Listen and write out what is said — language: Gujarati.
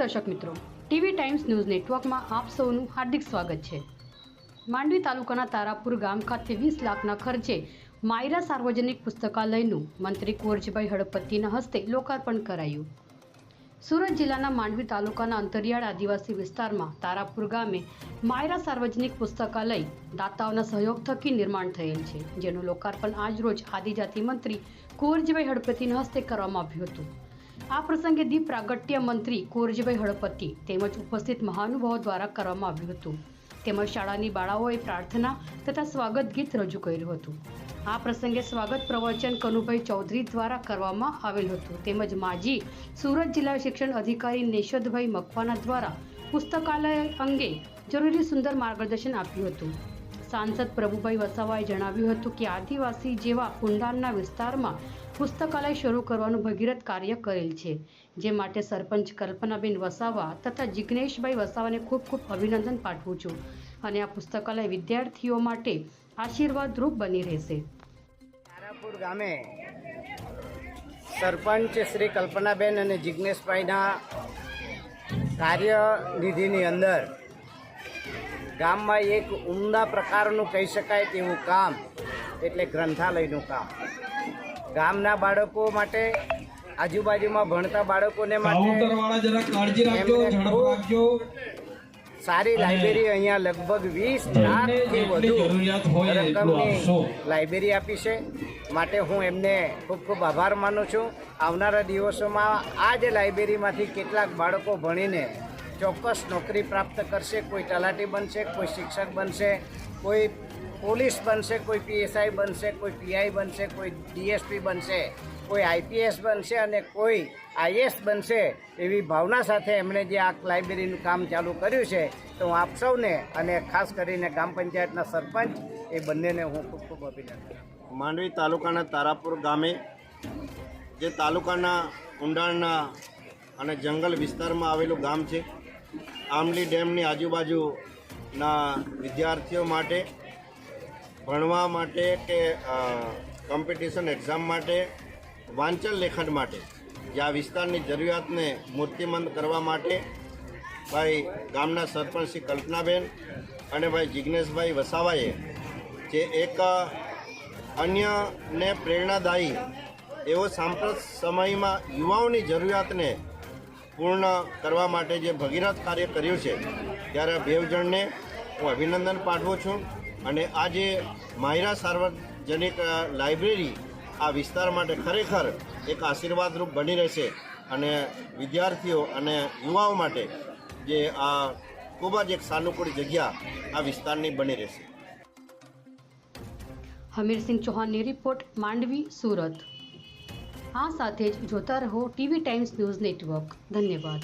દર્શક મિત્રો, ટીવી ટાઈમ્સ ન્યૂઝ નેટવર્કમાં આપ સૌનું હાર્દિક સ્વાગત છે। માંડવી તાલુકાના તારાપુર ગામ ખાતે 20 લાખના ખર્ચે માયરા સાર્વજનિક પુસ્તકાલયનું મંત્રી કુંવરજીભાઈ હળપતિના હસ્તે લોકાર્પણ કરાયું। સુરત જિલ્લાના માંડવી તાલુકાના અંતરિયાળ આદિવાસી વિસ્તારમાં તારાપુર ગામે માયરા સાર્વજનિક પુસ્તકાલય દાતાઓના સહયોગ થકી નિર્માણ થયેલ છે, જેનું લોકાર્પણ આજરોજ આદિજાતિ મંત્રી કુંવરજીભાઈ હળપતિના હસ્તે કરવામાં આવ્યું હતું। આ પ્રસંગે દીપ પ્રાગટ્ય મંત્રી કુંવરજીભાઈ હળપતિ તેમજ ઉપસ્થિત મહાનુભાવો દ્વારા કરવામાં આવ્યું હતું। તેમજ શાળાની બાળાઓએ પ્રાર્થના તથા સ્વાગત ગીત રજૂ કર્યું હતું। આ પ્રસંગે સ્વાગત પ્રવચન કનુભાઈ ચૌધરી દ્વારા કરવામાં આવેલ હતું। તેમજ માજી સુરત જિલ્લા શિક્ષણ અધિકારી નેશદભાઈ મકવાના દ્વારા પુસ્તકાલય અંગે જરૂરી સુંદર માર્ગદર્શન આપ્યું હતું। સાંસદ પ્રભુભાઈ વસાવાએ જણાવ્યું હતું કે આદિવાસી જેવા ઊંડાણના વિસ્તારમાં પુસ્તકાલય શરૂ કરવાનું ભગીરથ કાર્ય કરેલ છે, જે માટે સરપંચ કલ્પનાબેન વસાવા તથા જિગ્નેશભાઈ વસાવાને ખૂબ ખૂબ અભિનંદન પાઠવું છું અને આ પુસ્તકાલય વિદ્યાર્થીઓ માટે આશીર્વાદરૂપ બની રહેશે। તારાપુર ગામે સરપંચ શ્રી કલ્પનાબેન અને જિગ્નેશભાઈના કાર્યનિધિની અંદર ગામમાં એક ઉમદા પ્રકારનું કહી શકાય તેવું કામ એટલે ગ્રંથાલયનું કામ। ગામના બાળકો માટે, આજુબાજુમાં ભણતા બાળકોને માટે સારી લાઇબ્રેરી અહીંયા લગભગ 20 લાખથી વધુ રકમની લાઇબ્રેરી આપી છે, માટે હું એમને ખૂબ ખૂબ આભાર માનું છું। આવનારા દિવસોમાં આ જ લાઇબ્રેરીમાંથી કેટલાક બાળકો ભણીને ચોક્કસ નોકરી પ્રાપ્ત કરશે। કોઈ તલાટી બનશે, કોઈ શિક્ષક બનશે, કોઈ પોલીસ બનશે, કોઈ પીએસઆઈ બનશે, કોઈ પીઆઈ બનશે, કોઈ ડીએસપી બનશે, કોઈ આઈપીએસ બનશે અને કોઈ આઈએસ બનશે। એવી ભાવના સાથે એમણે જે આ લાઇબ્રેરીનું કામ ચાલુ કર્યું છે, તો હું આપ સૌને અને ખાસ કરીને ગ્રામ પંચાયતના સરપંચ એ બંનેને હું ખૂબ ખૂબ અભિનંદન। માંડવી તાલુકાના તારાપુર ગામે જે તાલુકાના ઊંડાણના અને જંગલ વિસ્તારમાં આવેલું ગામ છે, આમલી ડેમની આજુબાજુના વિદ્યાર્થીઓ માટે ભણવા માટે કે કોમ્પિટિશન એક્ઝામ માટે, વાંચન લેખન માટે, જે આ વિસ્તારની જરૂરિયાતને મૂર્તિમંત કરવા માટે ભાઈ ગામના સરપંચ શ્રી કલ્પનાબેન અને ભાઈ જિગ્નેશભાઈ વસાવાએ જે એક અન્યને પ્રેરણાદાયી એવો સાંપ્રત સમયમાં યુવાઓની જરૂરિયાતને પૂર્ણ કરવા માટે જે ભગીરથ કાર્ય કર્યું છે, ત્યારે બેવ જણને હું અભિનંદન પાઠવું છું। અને આ જે માયરા સાર્વજનિક લાઇબ્રેરી આ વિસ્તાર માટે ખરેખર એક આશીર્વાદરૂપ બની રહેશે અને વિદ્યાર્થીઓ અને યુવાઓ માટે જે આ ખૂબ જ એક સાનુકૂળ જગ્યા આ વિસ્તારની બની રહેશે। હમીરસિંહ ચૌહાણની રિપોર્ટ, માંડવી, સુરત। આ સાથે જ જોતા રહો ટીવી ટાઈમ્સ ન્યૂઝ નેટવર્ક। ધન્યવાદ।